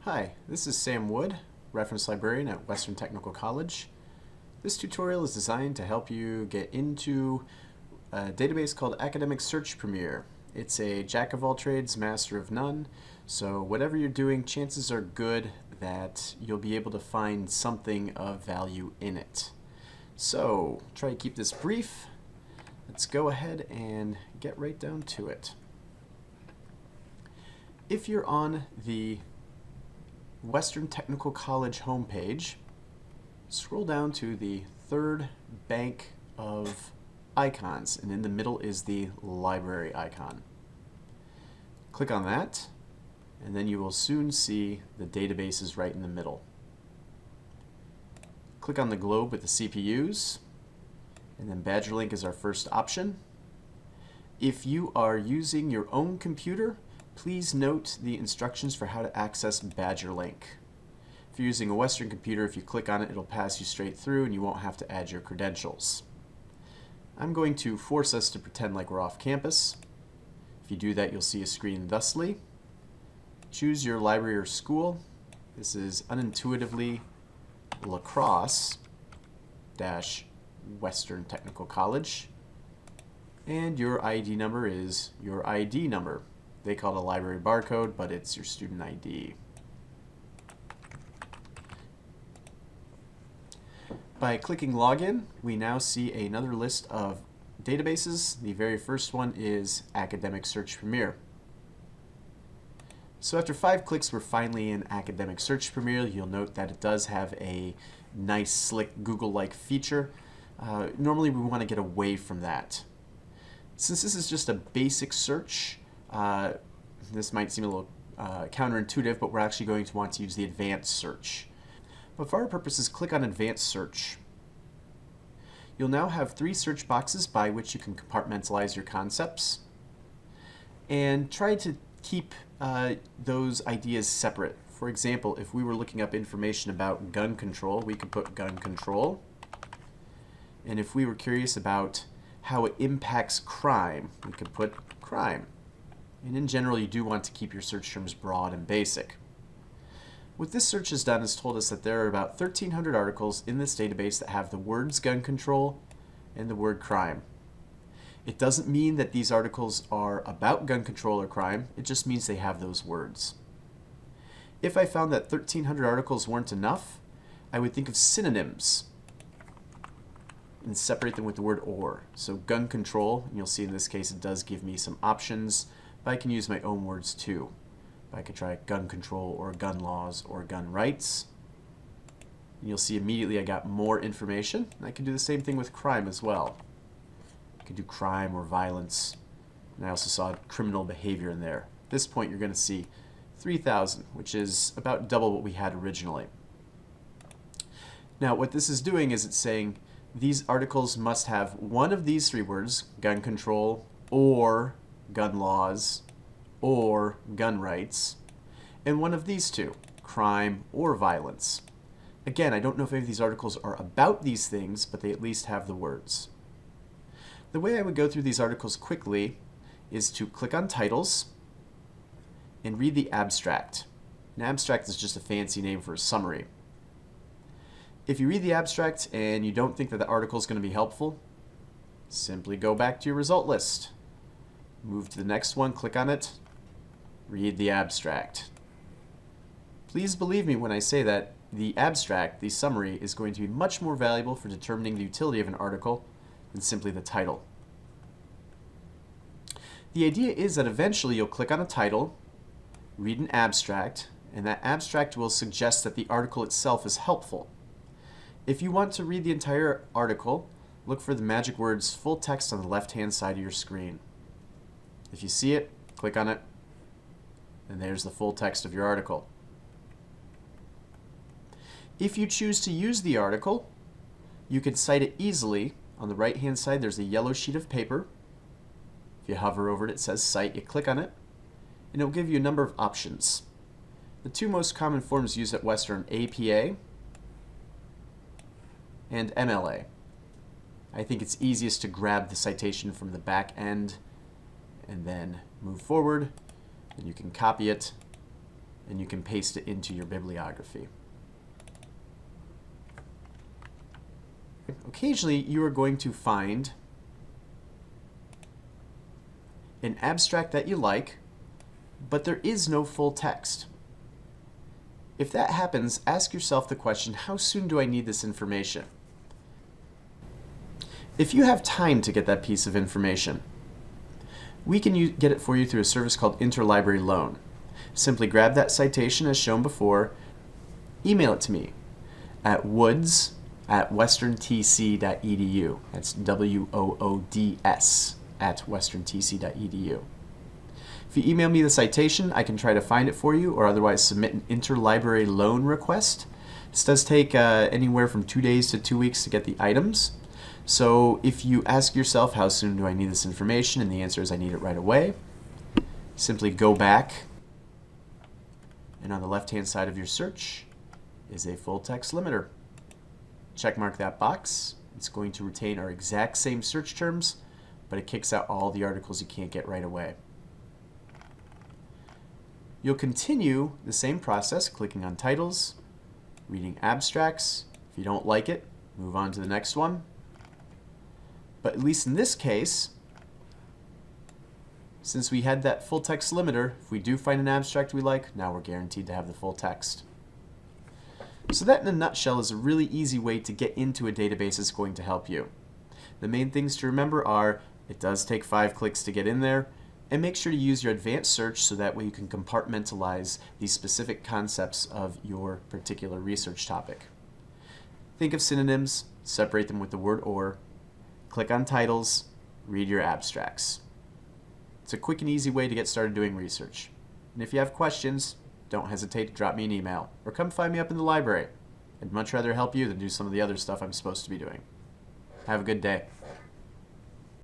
Hi, this is Sam Wood, reference librarian at Western Technical College. This tutorial is designed to help you get into a database called Academic Search Premier. It's a jack of all trades, master of none, so whatever you're doing, chances are good that you'll be able to find something of value in it. So, try to keep this brief. Let's go ahead and get right down to it. If you're on the Western Technical College homepage, scroll down to the third bank of icons, and in the middle is the library icon. Click on that, and then you will soon see the databases right in the middle. Click on the globe with the CPUs, and then BadgerLink is our first option. If you are using your own computer, please note the instructions for how to access BadgerLink. If you're using a Western computer, if you click on it, it'll pass you straight through and you won't have to add your credentials. I'm going to force us to pretend like we're off campus. If you do that, you'll see a screen thusly. Choose your library or school. This is unintuitively La Crosse-Western Technical College. And your ID number is your ID number. They call it a library barcode, but it's your student ID. By clicking Login, we now see another list of databases. The very first one is Academic Search Premier. So after 5 clicks, we're finally in Academic Search Premier. You'll note that it does have a nice, slick, Google-like feature. Normally, we want to get away from that. Since this is just a basic search, this might seem a little counterintuitive, but we're actually going to want to use the advanced search. But for our purposes, click on Advanced Search. You'll now have 3 search boxes by which you can compartmentalize your concepts. And try to keep those ideas separate. For example, if we were looking up information about gun control, we could put gun control. And if we were curious about how it impacts crime, we could put crime. And in general, you do want to keep your search terms broad and basic. What this search has done is told us that there are about 1,300 articles in this database that have the words gun control and the word crime. It doesn't mean that these articles are about gun control or crime, it just means they have those words. If I found that 1,300 articles weren't enough, I would think of synonyms and separate them with the word or. So gun control, and you'll see in this case it does give me some options, but I can use my own words too. I could try gun control or gun laws or gun rights. And you'll see immediately I got more information. And I can do the same thing with crime as well. I could do crime or violence. And I also saw criminal behavior in there. At this point you're going to see 3,000, which is about double what we had originally. Now what this is doing is it's saying these articles must have one of these 3 words, gun control or gun laws or gun rights, and one of these 2, crime or violence. Again, I don't know if any of these articles are about these things, but they at least have the words. The way I would go through these articles quickly is to click on titles and read the abstract. An abstract is just a fancy name for a summary. If you read the abstract and you don't think that the article is going to be helpful, simply go back to your result list. Move to the next one, click on it, read the abstract. Please believe me when I say that the abstract, the summary, is going to be much more valuable for determining the utility of an article than simply the title. The idea is that eventually you'll click on a title, read an abstract, and that abstract will suggest that the article itself is helpful. If you want to read the entire article, look for the magic words full text on the left-hand side of your screen. If you see it, click on it, and there's the full text of your article. If you choose to use the article, you can cite it easily. On the right-hand side, there's a yellow sheet of paper. If you hover over it, it says Cite. You click on it, and it will give you a number of options. The 2 most common forms used at Western are APA and MLA. I think it's easiest to grab the citation from the back end and then move forward, and you can copy it and you can paste it into your bibliography. Occasionally, you are going to find an abstract that you like, but there is no full text. If that happens, ask yourself the question, how soon do I need this information? If you have time to get that piece of information, we can get it for you through a service called Interlibrary Loan. Simply grab that citation as shown before, email it to me at woods@westerntc.edu. That's WOODS @westerntc.edu. If you email me the citation, I can try to find it for you or otherwise submit an interlibrary loan request. This does take anywhere from 2 days to 2 weeks to get the items. So if you ask yourself, how soon do I need this information? And the answer is I need it right away. Simply go back, and on the left-hand side of your search is a full text limiter. Checkmark that box. It's going to retain our exact same search terms, but it kicks out all the articles you can't get right away. You'll continue the same process, clicking on titles, reading abstracts. If you don't like it, move on to the next one. But at least in this case, since we had that full text limiter, if we do find an abstract we like, now we're guaranteed to have the full text. So that in a nutshell is a really easy way to get into a database that's going to help you. The main things to remember are, it does take 5 clicks to get in there, and make sure to use your advanced search so that way you can compartmentalize the specific concepts of your particular research topic. Think of synonyms, separate them with the word or, click on titles, read your abstracts. It's a quick and easy way to get started doing research. And if you have questions, don't hesitate to drop me an email or come find me up in the library. I'd much rather help you than do some of the other stuff I'm supposed to be doing. Have a good day.